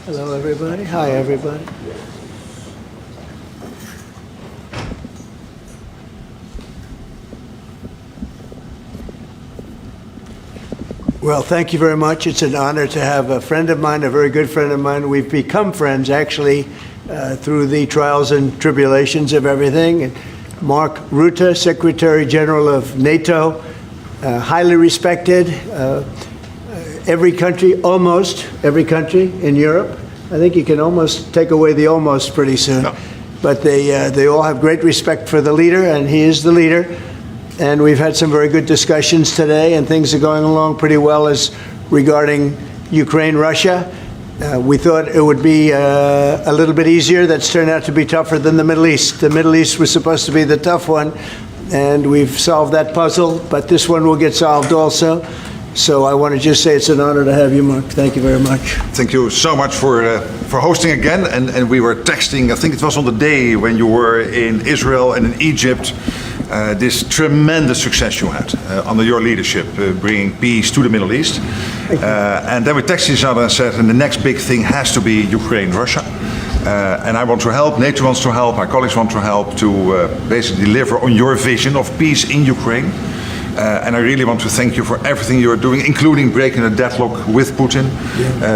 Hello, everybody. Hi, everybody. Well, thank you very much. It's an honor to have a friend of mine, a very good friend of mine. We've become friends, actually, through the trials and tribulations of everything. And Mark Rutte, Secretary General of NATO, highly respected. Every country, almost every country in Europe. I think you can almost take away the almost pretty soon. No. But they all have great respect for the leader, and he is the leader. And we've had some very good discussions today, and things are going along pretty well as regarding Ukraine, Russia. We thought it would be a little bit easier. That's turned out to be tougher than the Middle East. The Middle East was supposed to be the tough one, and we've solved that puzzle. But this one will get solved also. So I want to just say it's an honor to have you, Mark. Thank you very much. Thank you so much for hosting again. And we were texting, I think it was on the day when you were in Israel and in Egypt, this tremendous success you had under your leadership, bringing peace to the Middle East. And then we texted each other and said, and the next big thing has to be Ukraine, Russia. And I want to help, NATO wants to help, my colleagues want to help to basically deliver on your vision of peace in Ukraine. And I really want to thank you for everything you are doing, including breaking the deadlock with Putin,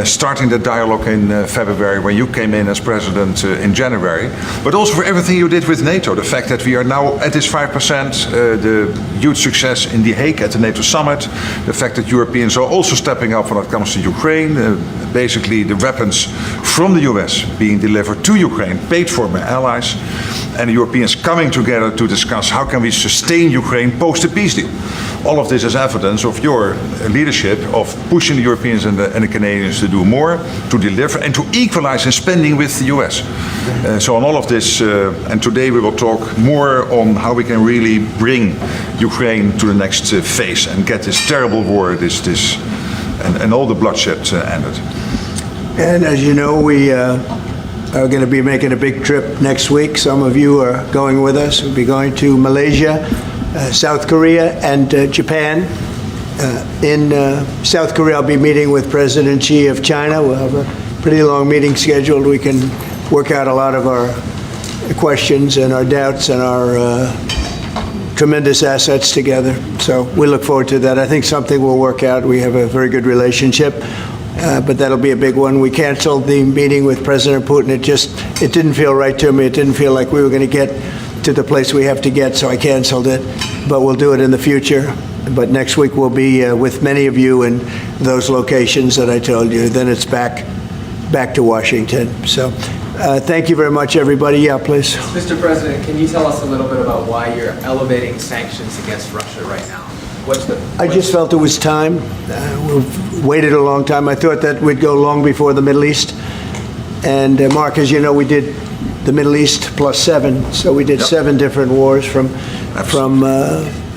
starting the dialogue in February when you came in as president in January, but also for everything you did with NATO. The fact that we are now at this 5%, the huge success in The Hague at the NATO summit, the fact that Europeans are also stepping up when it comes to Ukraine, basically the weapons from the US being delivered to Ukraine, paid for by allies, and the Europeans coming together to discuss how can we sustain Ukraine post the peace deal. All of this is evidence of your leadership of pushing the Europeans and the Canadians to do more, to deliver, and to equalize in spending with the US. So on all of this, and today we will talk more on how we can really bring Ukraine to the next phase and get this terrible war, and all the bloodshed ended. And as you know, we are going to be making a big trip next week. Some of you are going with us. We'll be going to Malaysia, South Korea, and Japan. In South Korea, I'll be meeting with President Xi of China. We'll have a pretty long meeting scheduled. We can work out a lot of our questions and our doubts and our tremendous assets together. So we look forward to that. I think something will work out. We have a very good relationship. But that'll be a big one. We canceled the meeting with President Putin. It didn't feel right to me. It didn't feel like we were going to get to the place we have to get, so I canceled it. But we'll do it in the future. But next week we'll be with many of you in those locations that I told you. Then it's back to Washington. So thank you very much, everybody. Yeah, please. Mr. President, can you tell us a little bit about why you're elevating sanctions against Russia right now? I just felt it was time. We've waited a long time. I thought that we'd go long before the Middle East. And Mark, as you know, we did the Middle East plus 7. So we did 7 different wars from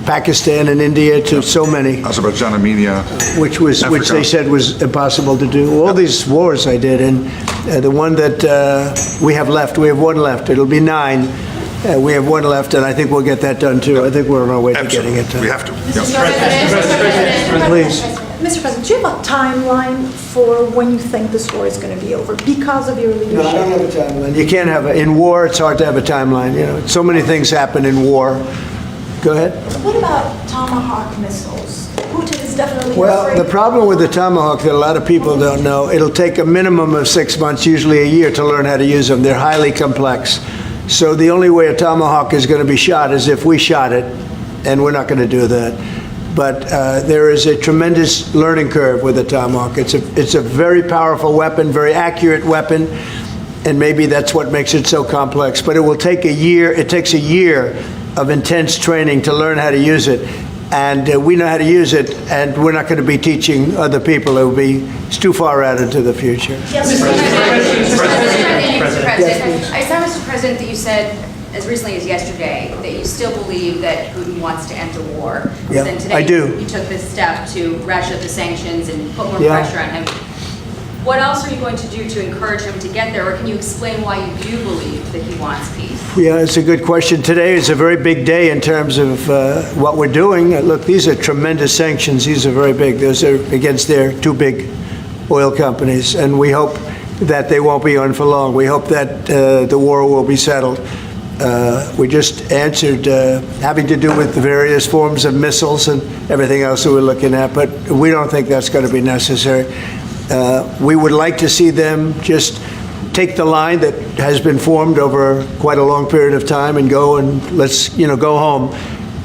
Pakistan and India to so many. Azerbaijan, Armenia. Which they said was impossible to do. All these wars I did. And the one that we have left, we have one left. It'll be 9. We have one left, and I think we'll get that done, too. I think we're on our way to getting it done. We have to. Mr. President, please. Mr. President, do you have a timeline for when you think this war is going to be over because of your leadership? No, I don't have a timeline. You can't have in war, it's hard to have a timeline. You know, so many things happen in war. Go ahead. What about Tomahawk missiles? Putin is definitely Well, afraid. the problem with the Tomahawk that a lot of people don't know, it'll take a minimum of 6 months, usually a year, to learn how to use them. They're highly complex. So the only way a Tomahawk is going to be shot is if we shot it, and we're not going to do that. But there is a tremendous learning curve with a Tomahawk. It's a very powerful weapon, very accurate weapon, and maybe that's what makes it so complex. But it will take a year. It takes a year of intense training to learn how to use it. And we know how to use it, and we're not going to be teaching other people. It's too far out into the future. Yes, Mr. President, Yes, I saw, Mr. President, that you said as recently as yesterday that you still believe that Putin wants to end the war. Yeah, then today I do. You took this step to ratchet up the sanctions and put more Yeah. pressure on him. what else are you going to do to encourage him to get there? Or can you explain why you do believe that he wants peace? Yeah, it's a good question. Today is a very big day in terms of what we're doing. Look, these are tremendous sanctions. These are very big. Those are against their two big oil companies, and we hope that they won't be on for long. We hope that the war will be settled. We just answered having to do with the various forms of missiles and everything else that we're looking at, but we don't think that's going to be necessary. We would like to see them just take the line that has been formed over quite a long period of time and go and let's, go home.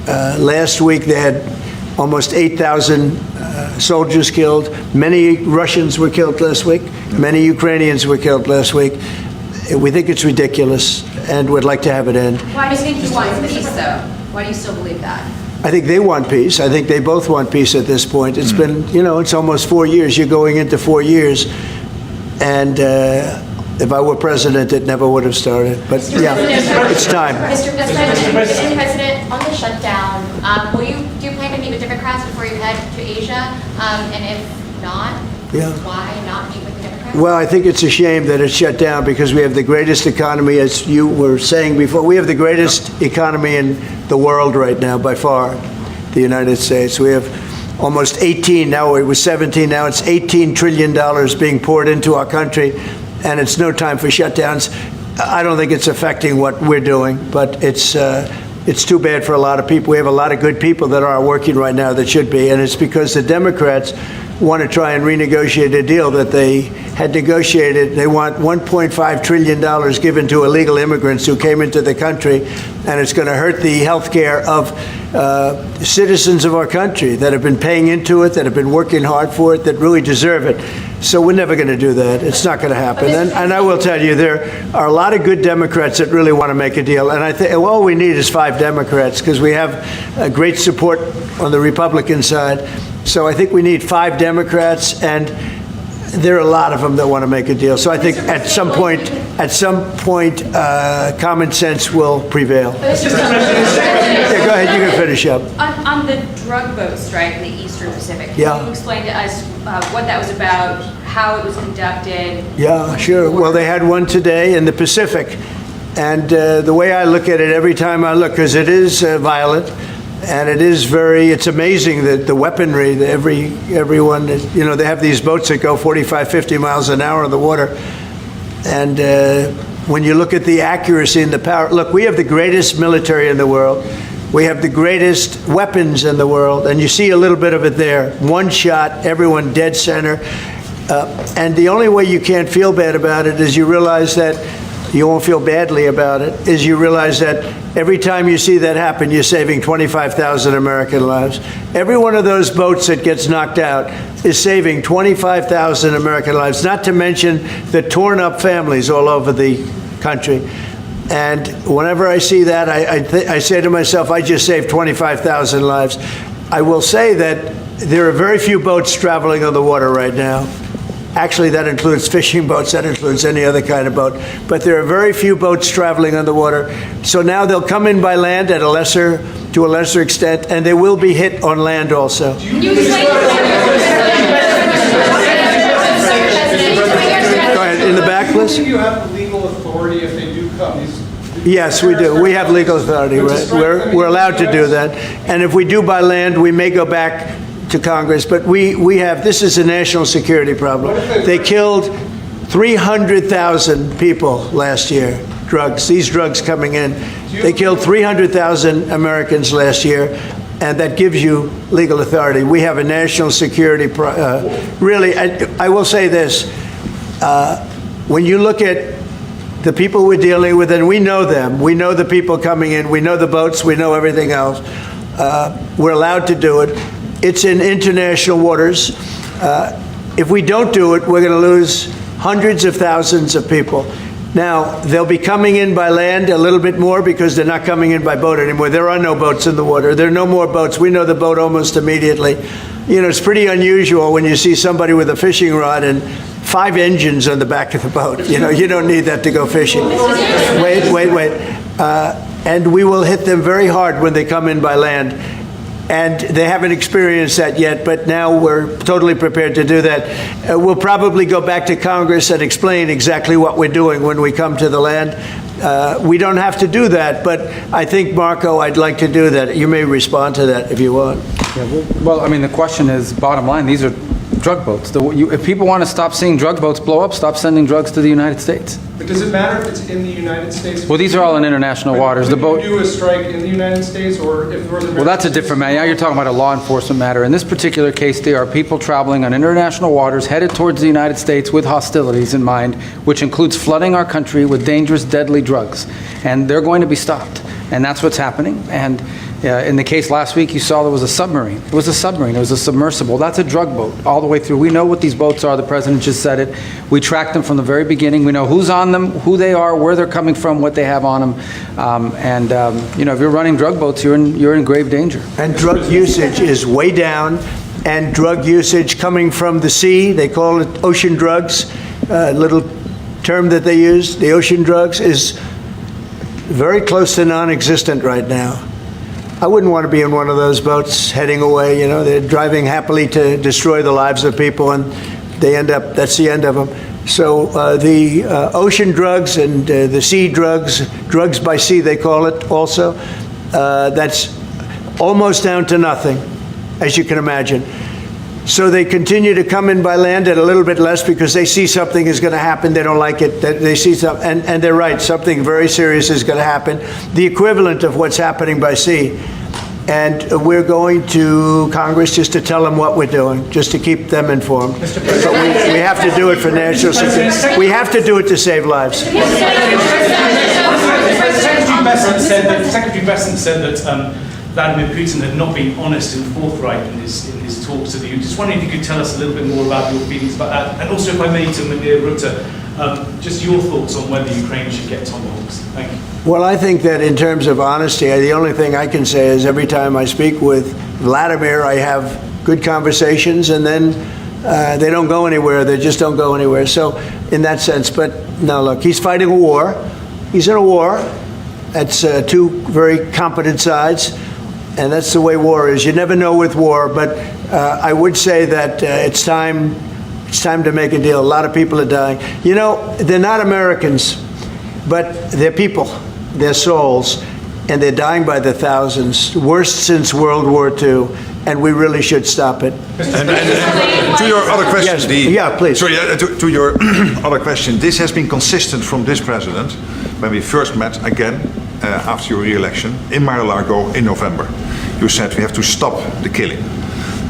Last week they had almost 8,000 soldiers killed. Many Russians were killed last week. Many Ukrainians were killed last week. We think it's ridiculous and would like to have it end. Why do you think he wants peace, though? Why do you still believe that? I think they want peace. I think they both want peace at this point. It's been, it's almost 4 years. You're going into 4 years. And if I were president, it never would have started. But yeah, it's time. Mr. President, on the shutdown, do you plan to meet with Democrats before you head to Asia? And if not, why not meet with the Democrats? Well, I think it's a shame that it's shut down because we have the greatest economy, as you were saying before. We have the greatest economy in the world right now, by far, the United States. We have almost 18, now it was 17, now it's $18 trillion being poured into our country, and it's no time for shutdowns. I don't think it's affecting what we're doing, but it's too bad for a lot of people. We have a lot of good people that are working right now that should be, and it's because the Democrats want to try and renegotiate a deal that they had negotiated. They want $1.5 trillion given to illegal immigrants who came into the country, and it's going to hurt the health care of citizens of our country that have been paying into it, that have been working hard for it, that really deserve it. So we're never going to do that. It's not going to happen. And I will tell you, there are a lot of good Democrats that really want to make a deal. And I think all we need is 5 Democrats because we have great support on the Republican side. So I think we need 5 Democrats, and there are a lot of them that want to make a deal. So I think at some point, common sense will prevail. Yeah, go ahead. You can finish up. On the drug boat strike in the Eastern Pacific, can you explain to us what that was about, how it was conducted? Yeah, sure. Well, they had one today in the Pacific. And the way I look at it every time I look, because it is violent, and it's amazing that the weaponry, that everyone, they have these boats that go 45, 50 miles an hour in the water. And when you look at the accuracy and the power, look, we have the greatest military in the world. We have the greatest weapons in the world. And you see a little bit of it there. One shot, everyone dead center. And the only way you can't feel bad about it is you realize that you won't feel badly about it, is you realize that every time you see that happen, you're saving 25,000 American lives. Every one of those boats that gets knocked out is saving 25,000 American lives, not to mention the torn up families all over the country. And whenever I see that, I say to myself, I just saved 25,000 lives. I will say that there are very few boats traveling on the water right now. Actually, that includes fishing boats, that includes any other kind of boat. But there are very few boats traveling on the water. So now they'll come in by land to a lesser extent, and they will be hit on land also. Can you explain? Go ahead, in the back, please. Do you have legal authority if they do come? Yes, we do. We have legal authority, right? We're allowed to do that. And if we do by land, we may go back to Congress, but this is a national security problem. They killed 300,000 people last year, these drugs coming in. They killed 300,000 Americans last year, and that gives you legal authority. We have a national security, really, I will say this, when you look at the people we're dealing with, and we know them, we know the people coming in, we know the boats, we know everything else, we're allowed to do it. It's in international waters. If we don't do it, we're going to lose hundreds of thousands of people. Now, they'll be coming in by land a little bit more because they're not coming in by boat anymore. There are no boats in the water. There are no more boats. We know the boat almost immediately. It's pretty unusual when you see somebody with a fishing rod and 5 engines on the back of the boat. You don't need that to go fishing. Wait. And we will hit them very hard when they come in by land. And they haven't experienced that yet, but now we're totally prepared to do that. We'll probably go back to Congress and explain exactly what we're doing when we come to the land. We don't have to do that, but I think, Marco, I'd like to do that. You may respond to that if you want. Yeah, well, I mean, the question is, bottom line, these are drug boats. If people want to stop seeing drug boats blow up, stop sending drugs to the United States. But does it matter if it's in the United States? Well, these are all in international waters. The boat. Would you do a strike in the United States, or if Northern? Well, that's a different matter. Now you're talking about a law enforcement matter. In this particular case, there are people traveling on international waters headed towards the United States with hostilities in mind, which includes flooding our country with dangerous, deadly drugs. And they're going to be stopped. And that's what's happening. And in the case last week, you saw there was a submarine. It was a submarine. It was a submersible. That's a drug boat all the way through. We know what these boats are. The president just said it. We tracked them from the very beginning. We know who's on them, who they are, where they're coming from, what they have on them. If you're running drug boats, you're in grave danger. And drug usage is way down. And drug usage coming from the sea, they call it ocean drugs, little term that they use, the ocean drugs, is very close to non-existent right now. I wouldn't want to be in one of those boats heading away. You know, they're driving happily to destroy the lives of people, and they end up, that's the end of them. So the ocean drugs and the sea drugs, drugs by sea they call it also, that's almost down to nothing, as you can imagine. So they continue to come in by land at a little bit less because they see something is going to happen. They don't like it. They see something, and they're right. Something very serious is going to happen. The equivalent of what's happening by sea. And we're going to Congress just to tell them what we're doing, just to keep them informed. But we have to do it for national security. We have to do it to save lives. Secretary Bessent said that Vladimir Putin had not been honest and forthright in his talks with you. Just wondering if you could tell us a little bit more about your feelings about that. And also, if I may, to Rutte, just your thoughts on whether Ukraine should get Tomahawks. Thank you. Well, I think that in terms of honesty, the only thing I can say is every time I speak with Vladimir, I have good conversations, and then they don't go anywhere. They just don't go anywhere. So in that sense, but no, look, he's fighting a war. He's in a war. That's two very competent sides. And that's the way war is. You never know with war, but I would say that it's time to make a deal. A lot of people are dying. You know, they're not Americans, but they're people. They're souls, and they're dying by the thousands. Worst since World War II, and we really should stop it. And to your other question, yes. Please. Sorry, to your other question, this has been consistent from this president when we first met again after your re-election in Mar-a-Lago in November. You said we have to stop the killing.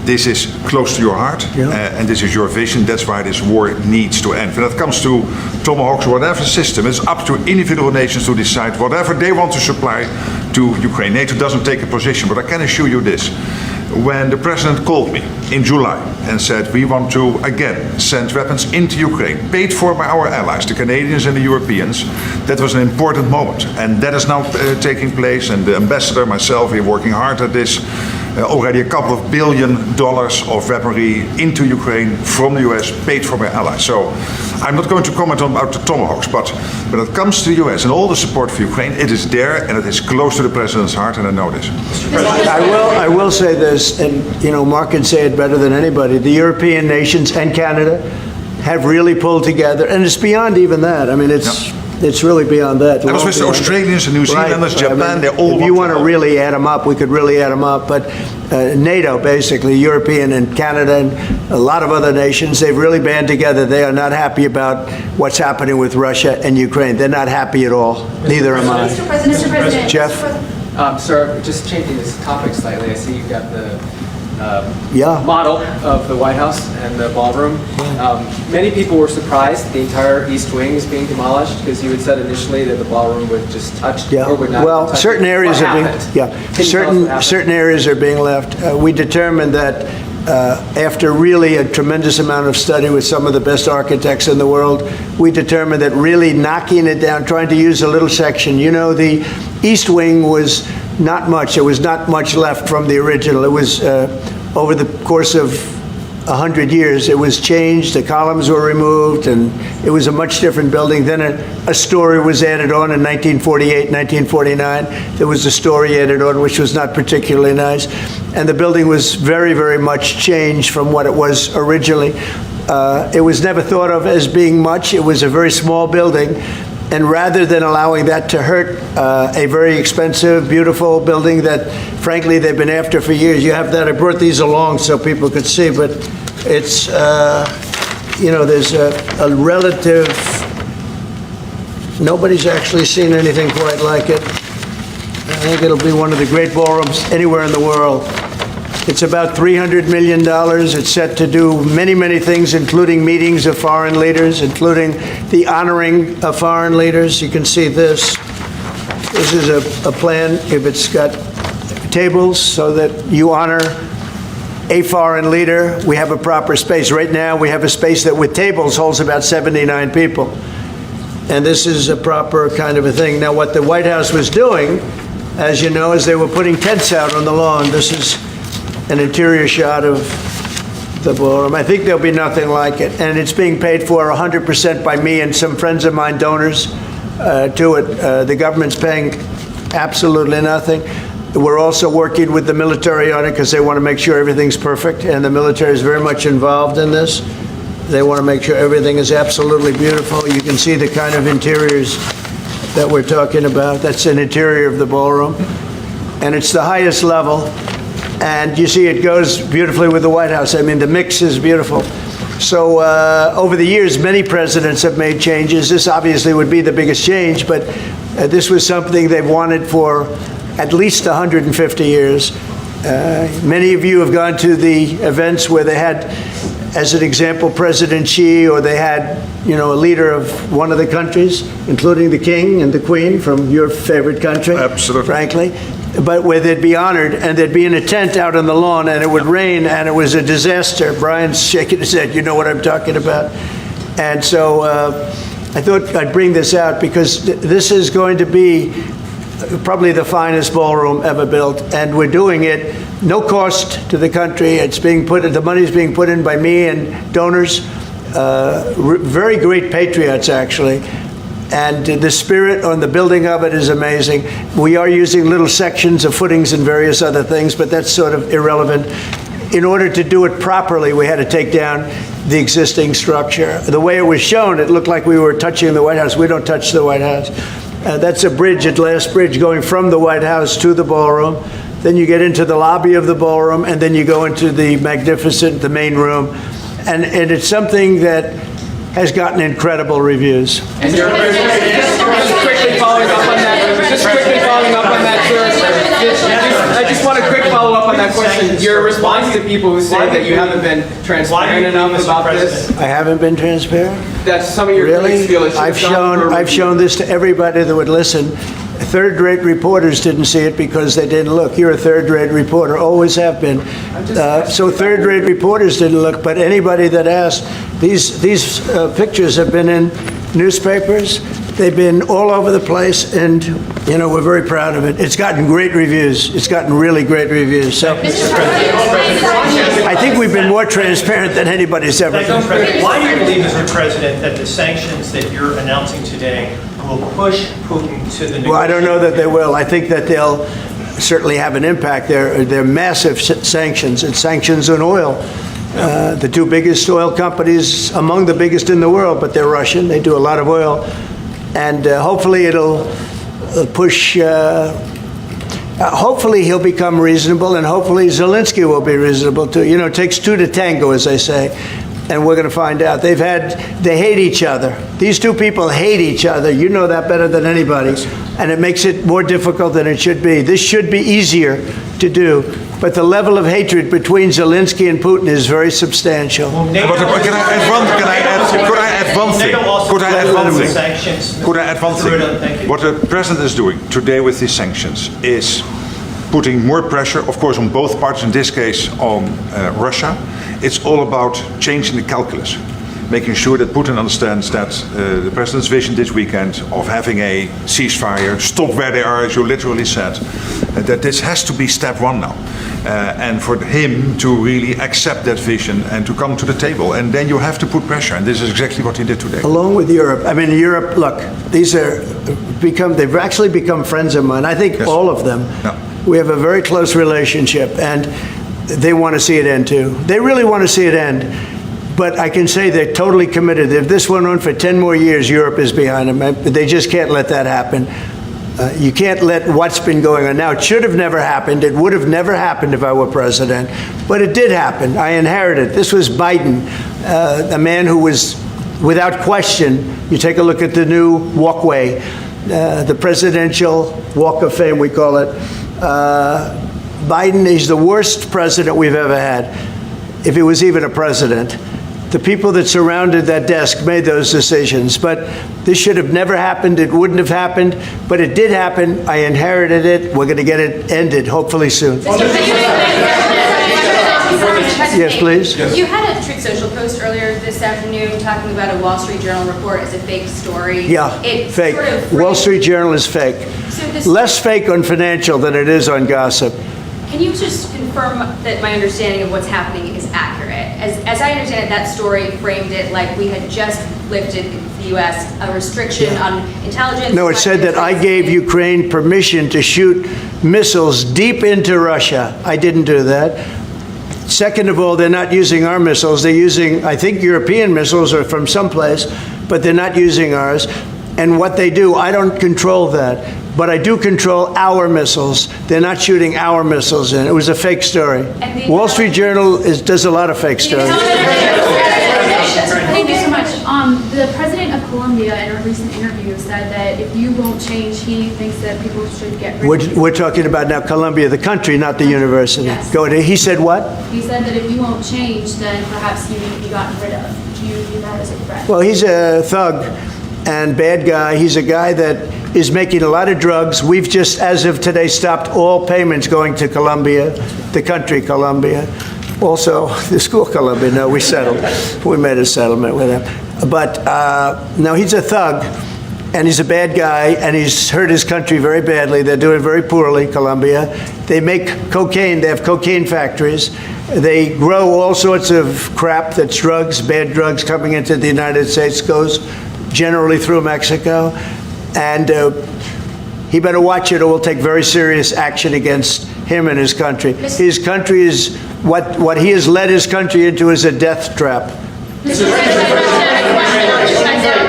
This is close to your heart, and this is your vision. That's why this war needs to end. When it comes to Tomahawks, whatever system, it's up to individual nations to decide whatever they want to supply to Ukraine. NATO doesn't take a position, but I can assure you this. When the president called me in July and said we want to again send weapons into Ukraine, paid for by our allies, the Canadians and the Europeans, that was an important moment. And that is now taking place, and the ambassador, myself, we're working hard at this. Already a couple of $1 billion of weaponry into Ukraine from the US, paid for by allies. So I'm not going to comment on about the Tomahawks, but when it comes to the US and all the support for Ukraine, it is there and it is close to the president's heart, and I know this. I will say this, and Mark can say it better than anybody. The European nations and Canada have really pulled together, and it's beyond even that. I mean, it's really beyond that. I was with the Australians and New Zealanders, Japan, they all. If you want to really add them up, we could really add them up. But NATO, basically, European and Canada and a lot of other nations, they've really band together. They are not happy about what's happening with Russia and Ukraine. They're not happy at all. Neither am I. Mr. President. Jeff? Sir, just changing this topic slightly, I see you've got the model of the White House and the ballroom. Many people were surprised the entire East Wing is being demolished because you had said initially that the ballroom would just touch or would not. Well, touch certain it. areas What are happened? being certain areas are being left. We determined that after really a tremendous amount of study with some of the best architects in the world, we determined that really knocking it down, trying to use a little section. The East Wing was not much. There was not much left from the original. It was over the course of 100 years. It was changed, the columns were removed, and it was a much different building. Then a story was added on in 1948, 1949. There was a story added on, which was not particularly nice. And the building was very, very much changed from what it was originally. It was never thought of as being much. It was a very small building. And rather than allowing that to hurt a very expensive, beautiful building that, frankly, they've been after for years. You have that. I brought these along so people could see, but it's, there's a relative, nobody's actually seen anything quite like it. I think it'll be one of the great ballrooms anywhere in the world. It's about $300 million. It's set to do many, many things, including meetings of foreign leaders, including the honoring of foreign leaders. You can see this. This is a plan. If it's got tables so that you honor a foreign leader, we have a proper space. Right now, we have a space that with tables holds about 79 people. And this is a proper kind of a thing. Now, what the White House was doing, as you know, is they were putting tents out on the lawn. This is an interior shot of the ballroom. I think there'll be nothing like it. And it's being paid for 100% by me and some friends of mine, donors to it. The government's paying absolutely nothing. We're also working with the military on it because they want to make sure everything's perfect. And the military is very much involved in this. They want to make sure everything is absolutely beautiful. You can see the kind of interiors that we're talking about. That's an interior of the ballroom. And it's the highest level. And you see it goes beautifully with the White House. I mean, the mix is beautiful. So over the years, many presidents have made changes. This obviously would be the biggest change, but this was something they've wanted for at least 150 years. Many of you have gone to the events where they had, as an example, President Xi, or they had, a leader of one of the countries, including the king and the queen from your favorite country. Absolutely. Frankly. But where they'd be honored, and they'd be in a tent out on the lawn, and it would rain, and it was a disaster. Brian's shaking his head. You know what I'm talking about. And so I thought I'd bring this out because this is going to be probably the finest ballroom ever built, and we're doing it no cost to the country. It's being the money's being put in by me and donors, very great patriots actually. And the spirit on the building of it is amazing. We are using little sections of footings and various other things, but that's sort of irrelevant. In order to do it properly, we had to take down the existing structure. The way it was shown, it looked like we were touching the White House. We don't touch the White House. That's a bridge, a glass bridge, going from the White House to the ballroom. Then you get into the lobby of the ballroom, and then you go into the the main room. And it's something that has gotten incredible reviews. And just quickly following up on that, sir. I just want a quick follow-up on that question. Your response to people who say that you haven't been transparent enough about this? I haven't been transparent? That some of your critics feel it should have gone I've shown this to everybody that would listen. Third-rate reporters didn't see it because they didn't look. You're a third-rate reporter, always have been. So third-rate reporters didn't look, but anybody that asked, these pictures have been in newspapers. They've been all over the place, and we're very proud of it. It's gotten great reviews. It's gotten really great reviews. So I think we've been more transparent than anybody's ever been. Why do you believe, Mr. President, that the sanctions that you're announcing today will push Putin to the negotiation? Well, I don't know that they will. I think that they'll certainly have an impact. They're massive sanctions. It's sanctions on oil. The two biggest oil companies, among the biggest in the world, but they're Russian. They do a lot of oil. And hopefully it'll push, hopefully he'll become reasonable, and hopefully Zelensky will be reasonable too. It takes two to tango, as they say. And we're going to find out. They hate each other. These two people hate each other. You know that better than anybody. And it makes it more difficult than it should be. This should be easier to do. But the level of hatred between Zelensky and Putin is very substantial. Could I add one thing? What the president is doing today with these sanctions is putting more pressure, of course, on both parties, in this case on Russia. It's all about changing the calculus, making sure that Putin understands that the president's vision this weekend of having a ceasefire, stop where they are, as you literally said, that this has to be step one now. And for him to really accept that vision and to come to the table. And then you have to put pressure, and this is exactly what he did today. Along with Europe. I mean, Europe, look, they've actually become friends of mine. I think all of them. Yeah. We have a very close relationship, and they want to see it end too. They really want to see it end. But I can say they're totally committed. If this went on for 10 more years, Europe is behind them. They just can't let that happen. You can't let what's been going on now. It should have never happened. It would have never happened if I were president. But it did happen. I inherited. This was Biden, a man who was, without question, you take a look at the new walkway, the Presidential Walk of Fame, we call it. Biden is the worst president we've ever had, if he was even a president. The people that surrounded that desk made those decisions. But this should have never happened. It wouldn't have happened. But it did happen. I inherited it. We're going to get it ended, hopefully soon. Yes, please. You had a Truth Social post earlier this afternoon talking about a Wall Street Journal report as a fake story. Yeah, It fake. sort of Wall Street Journal is fake. So this- Less fake on financial than it is on gossip. Can you just confirm that my understanding of what's happening is accurate? As I understand it, that story framed it like we had just lifted in the U.S. a restriction on intelligence. No, it said that I gave Ukraine permission to shoot missiles deep into Russia. I didn't do that. Second of all, they're not using our missiles. They're using, I think, European missiles or from someplace, but they're not using ours. And what they do, I don't control that. But I do control our missiles. They're not shooting our missiles in. It was a fake story. Wall Street Journal does a lot of fake stories. Thank you so much. The president of Colombia in a recent interview said that if you won't change, he thinks that people should get rid of you. We're talking about now Colombia, the country, not the university. Yes. Go ahead. He said what? He said that if you won't change, then perhaps you need to be gotten rid of. Do you view that as a threat? Well, he's a thug and bad guy. He's a guy that is making a lot of drugs. We've just, as of today, stopped all payments going to Colombia, the country Colombia. Also, the school Colombia. No, we settled. We made a settlement with him. But no, he's a thug, and he's a bad guy, and he's hurt his country very badly. They're doing very poorly, Colombia. They make cocaine. They have cocaine factories. They grow all sorts of crap that's drugs, bad drugs coming into the United States, goes generally through Mexico. And he better watch it or we'll take very serious action against him and his country. His country is, what he has led his country into is a death trap.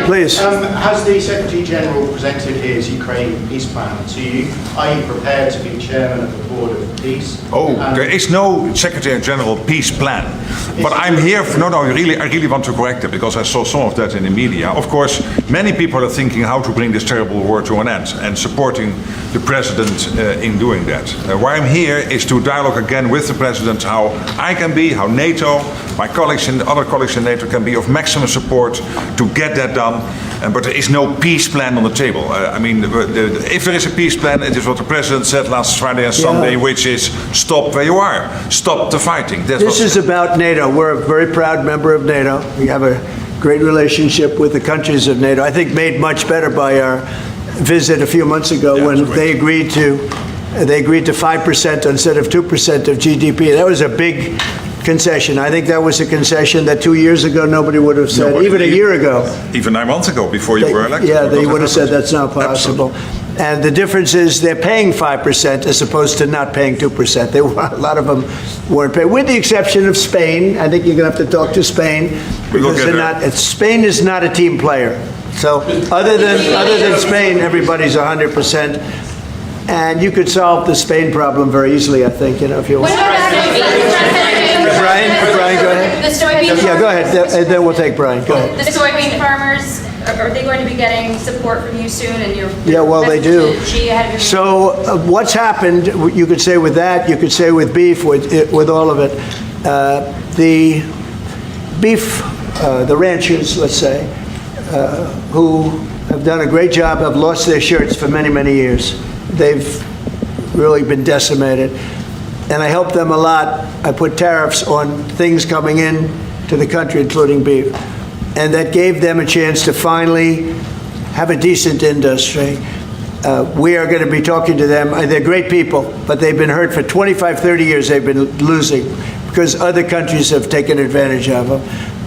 Please. Has the Secretary General presented his Ukraine peace plan to you? Are you prepared to be chairman of the Board of Peace? There is no Secretary General peace plan. But I'm here for, I really want to correct it because I saw some of that in the media. Of course, many people are thinking how to bring this terrible war to an end and supporting the president in doing that. Why I'm here is to dialogue again with the president how I can be, how NATO, my colleagues and other colleagues in NATO can be of maximum support to get that done. But there is no peace plan on the table. If there is a peace plan, it is what the president said last Friday and Sunday, which is stop where you are, stop the fighting. This is about NATO. We're a very proud member of NATO. We have a great relationship with the countries of NATO. I think made much better by our visit a few months ago when they agreed to 5% instead of 2% of GDP. That was a big concession. I think that was a concession that 2 years ago nobody would have said, even a year ago. Even 9 months ago, before you were elected. Yeah, they would have said that's not possible. Absolutely. And the difference is they're paying 5% as opposed to not paying 2%. A lot of them weren't paying, with the exception of Spain. I think you're going to have to talk to Spain because Spain is not a team player. So other than Spain, everybody's 100%. And you could solve the Spain problem very easily, I think, if you want. Brian, go ahead. The soybean Yeah, go ahead. Then we'll take Brian. Go ahead. The soybean farmers, are they going to be getting support from you soon? And Yeah, well, they do. So what's happened, you could say with that, you could say with beef, with all of it. The beef, the ranchers, let's say, who have done a great job, have lost their shirts for many, many years. They've really been decimated. And I helped them a lot. I put tariffs on things coming in to the country, including beef. And that gave them a chance to finally have a decent industry. We are going to be talking to them. They're great people, but they've been hurt for 25, 30 years. They've been losing because other countries have taken advantage of them.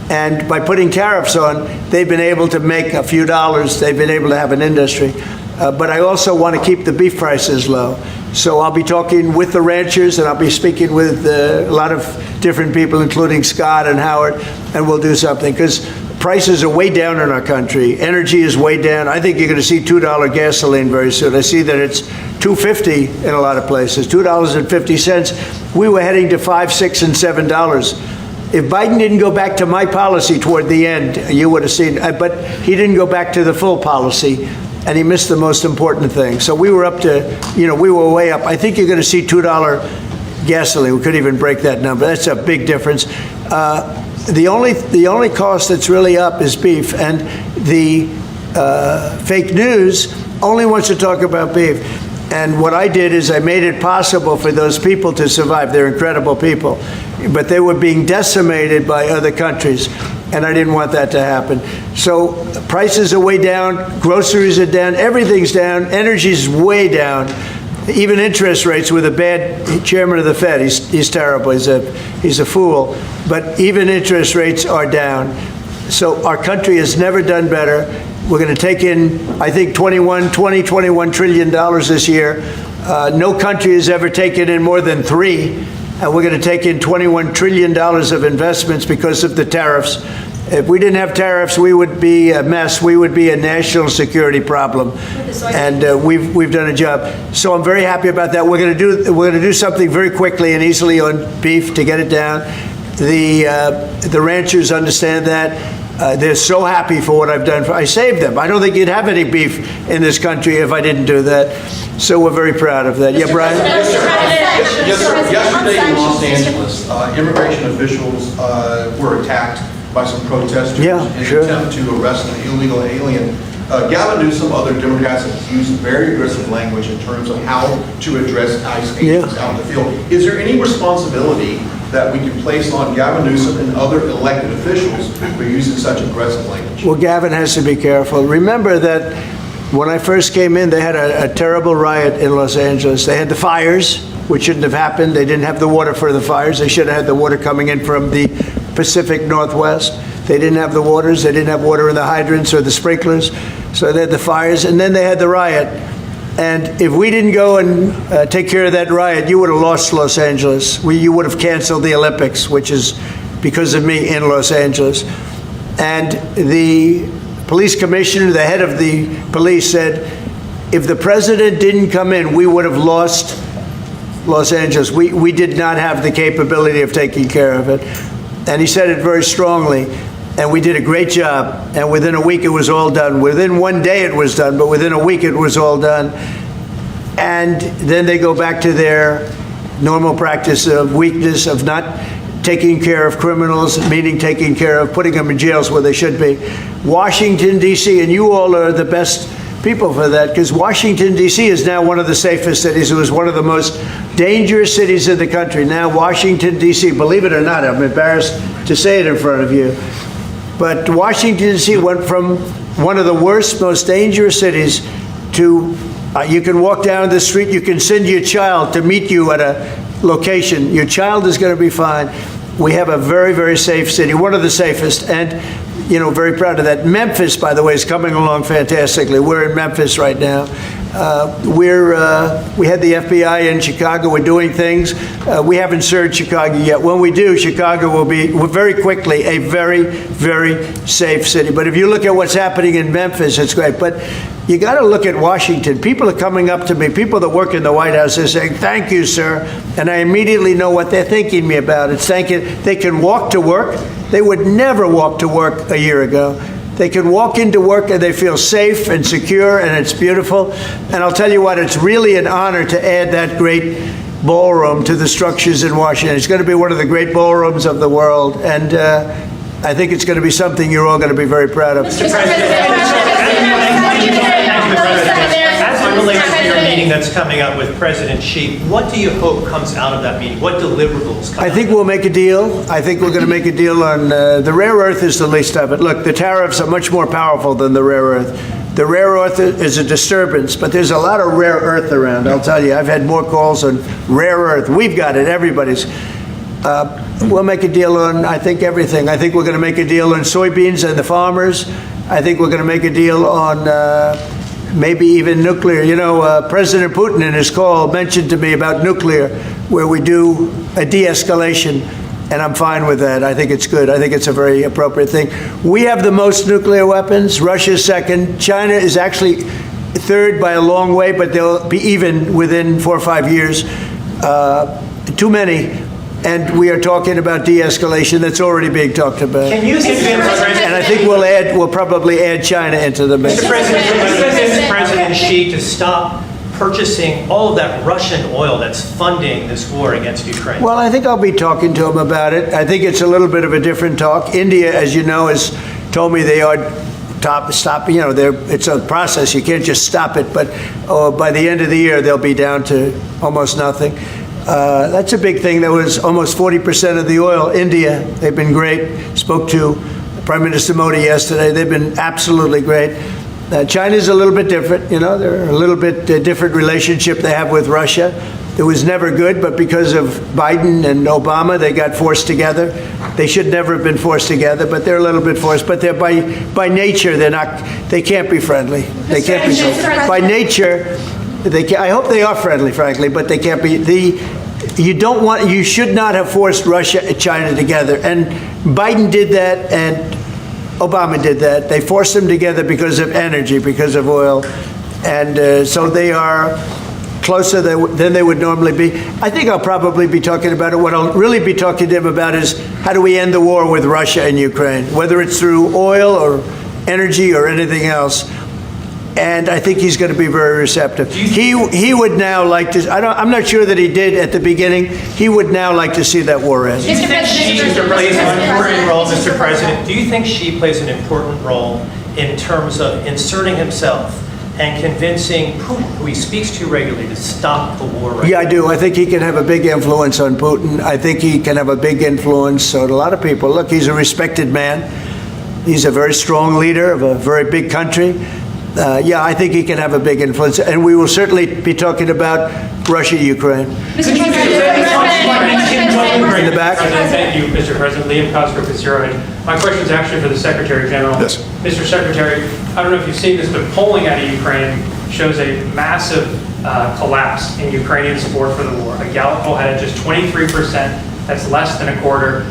And by putting tariffs on, they've been able to make a few dollars. They've been able to have an industry. But I also want to keep the beef prices low. So I'll be talking with the ranchers, and I'll be speaking with a lot of different people, including Scott and Howard, and we'll do something. Because prices are way down in our country. Energy is way down. I think you're going to see $2 gasoline very soon. I see that it's $2.50 in a lot of places, $2.50. We were heading to $5, $6, and $7. If Biden didn't go back to my policy toward the end, you would have seen, but he didn't go back to the full policy, and he missed the most important thing. So we were up to, we were way up. I think you're going to see $2 gasoline. We couldn't even break that number. That's a big difference. The only cost that's really up is beef, and the fake news only wants to talk about beef. And what I did is I made it possible for those people to survive. They're incredible people. But they were being decimated by other countries, and I didn't want that to happen. So prices are way down, groceries are down, everything's down, energy's way down. Even interest rates with a bad chairman of the Fed, he's terrible, he's a fool. But even interest rates are down. So our country has never done better. We're going to take in, I think, $21 trillion this year. No country has ever taken in more than 3. And we're going to take in $21 trillion of investments because of the tariffs. If we didn't have tariffs, we would be a mess. We would be a national security problem. And we've done a job. So I'm very happy about that. We're going to do something very quickly and easily on beef to get it down. The ranchers understand that. They're so happy for what I've done. I saved them. I don't think you'd have any beef in this country if I didn't do that. So we're very proud of that. Yeah, Brian? Yes, sir. Yesterday in Los Angeles, immigration officials were attacked by some protesters in an attempt to arrest an illegal alien. Gavin Newsom, other Democrats have used very aggressive language in terms of how to address ICE agents out in the field. Is there any responsibility that we can place on Gavin Newsom and other elected officials for using such aggressive language? Well, Gavin has to be careful. Remember that when I first came in, they had a terrible riot in Los Angeles. They had the fires, which shouldn't have happened. They didn't have the water for the fires. They should have had the water coming in from the Pacific Northwest. They didn't have the waters. They didn't have water in the hydrants or the sprinklers. So they had the fires, and then they had the riot. And if we didn't go and take care of that riot, you would have lost Los Angeles. You would have canceled the Olympics, which is because of me in Los Angeles. And the police commissioner, the head of the police, said, if the president didn't come in, we would have lost Los Angeles. We did not have the capability of taking care of it. And he said it very strongly. And we did a great job. And within a week, it was all done. Within one day, it was done. But within a week, it was all done. And then they go back to their normal practice of weakness, of not taking care of criminals, meaning taking care of putting them in jails where they should be. Washington, D.C., and you all are the best people for that, because Washington, D.C. is now one of the safest cities. It was one of the most dangerous cities in the country. Now Washington, D.C., believe it or not, I'm embarrassed to say it in front of you, but Washington, D.C. went from one of the worst, most dangerous cities to, you can walk down the street, you can send your child to meet you at a location. Your child is going to be fine. We have a very, very safe city, one of the safest, and very proud of that. Memphis, by the way, is coming along fantastically. We're in Memphis right now. We had the FBI in Chicago. We're doing things. We haven't served Chicago yet. When we do, Chicago will be very quickly a very, very safe city. But if you look at what's happening in Memphis, it's great. But you got to look at Washington. People are coming up to me, people that work in the White House, they're saying, thank you, sir. And I immediately know what they're thanking me about. It's thanking, they can walk to work. They would never walk to work a year ago. They can walk into work and they feel safe and secure, and it's beautiful. And I'll tell you what, it's really an honor to add that great ballroom to the structures in Washington. It's going to be one of the great ballrooms of the world. And I think it's going to be something you're all going to be very proud of. Mr. President, as it relates to your meeting that's coming up with President Xi, what do you hope comes out of that meeting? What deliverables come out? I think we'll make a deal. I think we're going to make a deal on the rare earth is the least of it. Look, the tariffs are much more powerful than the rare earth. The rare earth is a disturbance, but there's a lot of rare earth around. I'll tell you, I've had more calls on rare earth. We've got it. Everybody's. We'll make a deal on, I think, everything. I think we're going to make a deal on soybeans and the farmers. I think we're going to make a deal on maybe even nuclear. You know, President Putin in his call mentioned to me about nuclear, where we do a de-escalation, and I'm fine with that. I think it's good. I think it's a very appropriate thing. We have the most nuclear weapons. Russia's second. China is actually third by a long way, but they'll be even within 4 or 5 years. Too many. And we are talking about de-escalation that's already being talked about. Can you convince And I think we'll probably add China into the mix. Mr. President, can you convince President Xi to stop purchasing all of that Russian oil that's funding this war against Ukraine? Well, I think I'll be talking to him about it. I think it's a little bit of a different talk. India, as you know, has told me they are stop. You know, it's a process. You can't just stop it. But by the end of the year, they'll be down to almost nothing. That's a big thing. There was almost 40% of the oil. India, they've been great. Spoke to Prime Minister Modi yesterday. They've been absolutely great. China's a little bit different. You know, they're a little bit different relationship they have with Russia. It was never good, but because of Biden and Obama, they got forced together. They should never have been forced together, but they're a little bit forced. But they're by nature, they can't be friendly. They can't be friendly. By nature, I hope they are friendly, frankly, but they can't be. You should not have forced Russia and China together. And Biden did that, and Obama did that. They forced them together because of energy, because of oil. And so they are closer than they would normally be. I think I'll probably be talking about it. What I'll really be talking to him about is how do we end the war with Russia and Ukraine, whether it's through oil or energy or anything else. And I think he's going to be very receptive. He would now like to. I'm not sure that he did at the beginning. He would now like to see that war end. Do you think Xi plays an important role, Mr. President? Do you think Xi plays an important role in terms of inserting himself and convincing Putin, who he speaks to regularly, to stop the war? Yeah, I do. I think he can have a big influence on Putin. I think he can have a big influence on a lot of people. Look, he's a respected man. He's a very strong leader of a very big country. Yeah, I think he can have a big influence, and we will certainly be talking about Russia, Ukraine. Mr. President, in the back. Thank you, Mr. President. Liam Cosgrove with Zero. My question is actually for the Secretary General. Yes. Mr. Secretary, I don't know if you've seen this, but polling out of Ukraine shows a massive collapse in Ukrainian support for the war. A Gallup poll had just 23%. That's less than a quarter.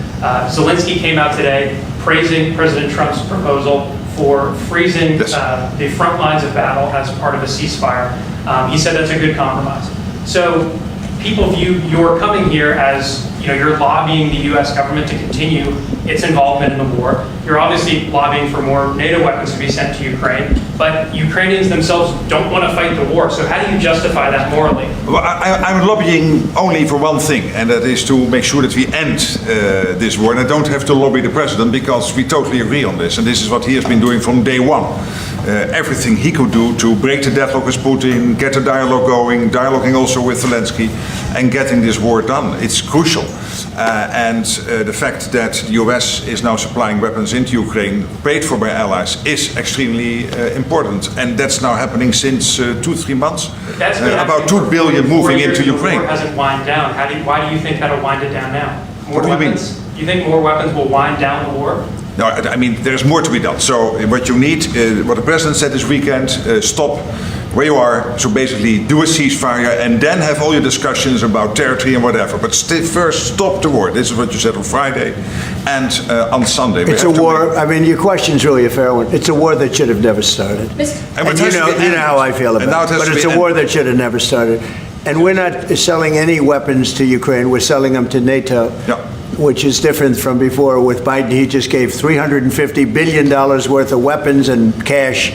Zelensky came out today praising President Trump's proposal for freezing the front lines of battle as part of a ceasefire. He said that's a good compromise. So people view your coming here as, you know, you're lobbying the U.S. government to continue its involvement in the war. You're obviously lobbying for more NATO weapons to be sent to Ukraine, but Ukrainians themselves don't want to fight the war. So how do you justify that morally? Well, I'm lobbying only for one thing, and that is to make sure that we end this war. And I don't have to lobby the president because we totally agree on this. And this is what he has been doing from day one. Everything he could do to break the deadlock with Putin, get the dialogue going, dialoguing also with Zelensky, and getting this war done. It's crucial. And the fact that the US is now supplying weapons into Ukraine, paid for by allies, is extremely important. And that's now happening since 2-3 months. About 2 billion moving into Ukraine. The war hasn't wind down. Why do you think that'll wind it down now? What do you mean? You think more weapons will wind down the war? No, I mean, there's more to be done. So what you need, what the president said this weekend, stop where you are. So basically do a ceasefire and then have all your discussions about territory and whatever. But first stop the war. This is what you said on Friday and on Sunday. It's a war. I mean, your question's really a fair one. It's a war that should have never started. And you know how I feel about it. But it's a war that should have never started. And we're not selling any weapons to Ukraine. We're selling them to NATO. Yeah. Which is different from before. With Biden, he just gave $350 billion worth of weapons and cash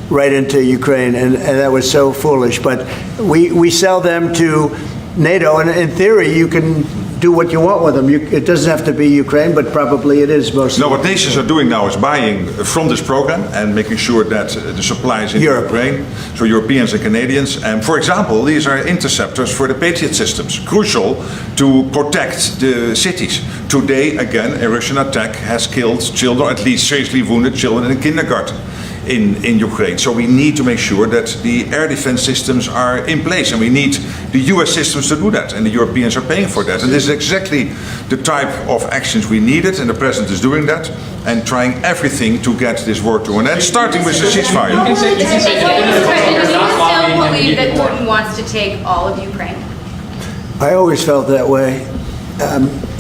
right into Ukraine, and that was so foolish. But we sell them to NATO, and in theory, you can do what you want with them. It doesn't have to be Ukraine, but probably it is mostly. No, what nations are doing now is buying from this program and making sure that the supply is in Ukraine, so Europeans and Canadians. And for example, these are interceptors for the Patriot systems, crucial to protect the cities. Today, again, a Russian attack has killed children, at least seriously wounded children in a kindergarten. in Ukraine. So we need to make sure that the air defense systems are in place, and we need the US systems to do that, and the Europeans are paying for that. And this is exactly the type of actions we needed, and the President is doing that, and trying everything to get this war to an end, starting with the ceasefire. Do you still believe that Putin wants to take all of Ukraine? I always felt that way.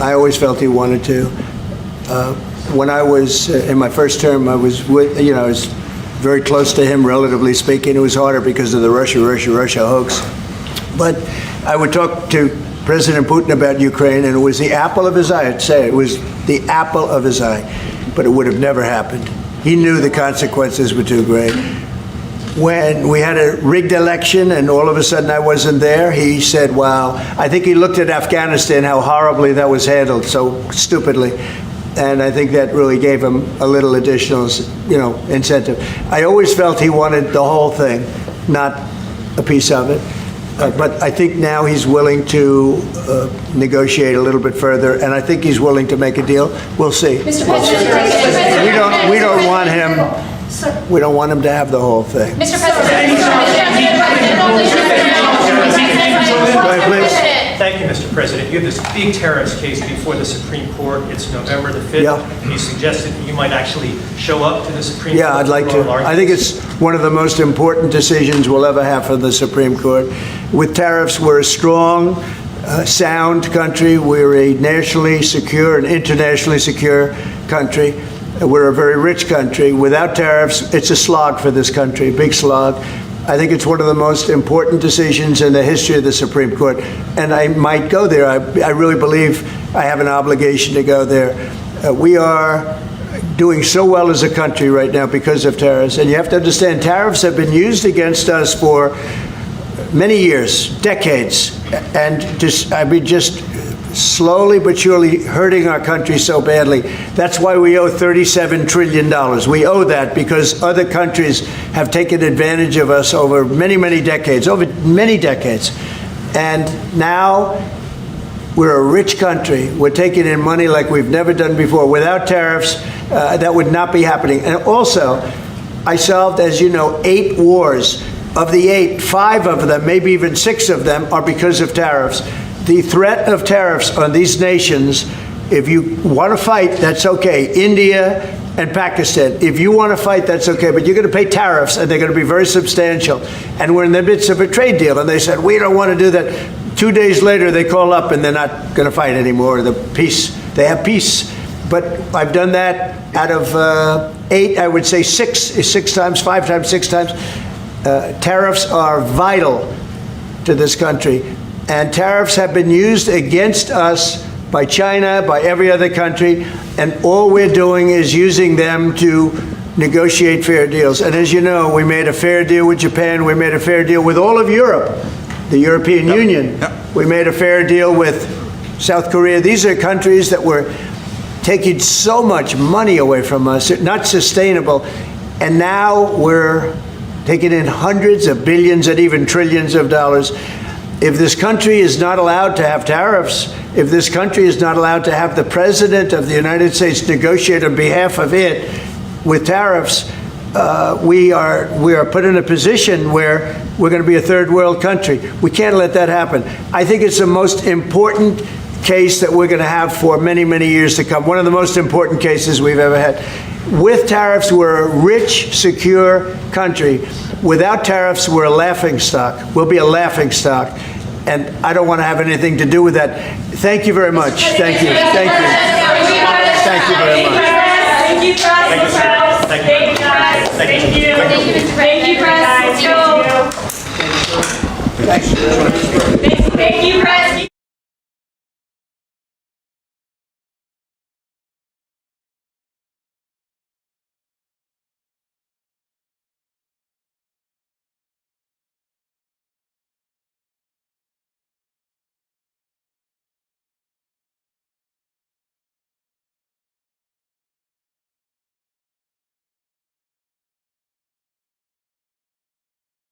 I always felt he wanted to. When I was in my first term, I was with, I was very close to him, relatively speaking. It was harder because of the Russia hoax. But I would talk to President Putin about Ukraine, and it was the apple of his eye. I'd say it was the apple of his eye, but it would have never happened. He knew the consequences were too great. When we had a rigged election and all of a sudden I wasn't there, he said, wow. I think he looked at Afghanistan, how horribly that was handled, so stupidly. And I think that really gave him a little additional, incentive. I always felt he wanted the whole thing, not a piece of it. But I think now he's willing to negotiate a little bit further, and I think he's willing to make a deal. We'll see. Mr. President, We don't want him. We don't want him to have the whole thing. Mr. President. Thank you, Mr. President. You have this big tariffs case before the Supreme Court. It's November the 5th. Yeah. You suggested that you might actually show up to the Supreme Court. Yeah, I'd like to. I think it's one of the most important decisions we'll ever have from the Supreme Court. With tariffs, we're a strong, sound country. We're a nationally secure and internationally secure country. We're a very rich country. Without tariffs, it's a slog for this country, a big slog. I think it's one of the most important decisions in the history of the Supreme Court, and I might go there. I really believe I have an obligation to go there. We are doing so well as a country right now because of tariffs, and you have to understand tariffs have been used against us for many years, decades, and just slowly but surely hurting our country so badly. That's why we owe $37 trillion. We owe that because other countries have taken advantage of us over many, many decades, And now we're a rich country. We're taking in money like we've never done before. Without tariffs, that would not be happening. And also, I solved, as you know, 8 wars. Of the 8, 5 of them, maybe even 6 of them, are because of tariffs. The threat of tariffs on these nations, if you want to fight, that's okay. India and Pakistan, if you want to fight, that's okay. But you're going to pay tariffs, and they're going to be very substantial. And we're in the midst of a trade deal, and they said, we don't want to do that. 2 days later, they call up, and they're not going to fight anymore. They have peace. But I've done that out of 8, I would say 6 times, 5 times, 6 times. Tariffs are vital to this country. And tariffs have been used against us by China, by every other country, and all we're doing is using them to negotiate fair deals. And as you know, we made a fair deal with Japan, we made a fair deal with all of Europe, the European Union. We made a fair deal with South Korea. These are countries that were taking so much money away from us, not sustainable, and now we're taking in hundreds of billions and even trillions of dollars. If this country is not allowed to have tariffs, if this country is not allowed to have the President of the United States negotiate on behalf of it with tariffs, we are put in a position where we're going to be a third world country. We can't let that happen. I think it's the most important case that we're going to have for many, many years to come. One of the most important cases we've ever had. With tariffs, we're a rich, secure country. Without tariffs, we're a laughingstock. We'll be a laughingstock. And I don't want to have anything to do with that. Thank you very much. Thank you. Thank you. Thank you very much. Thank you, President. Thank you, guys. Thank you. Thank you, President. Thank you, President.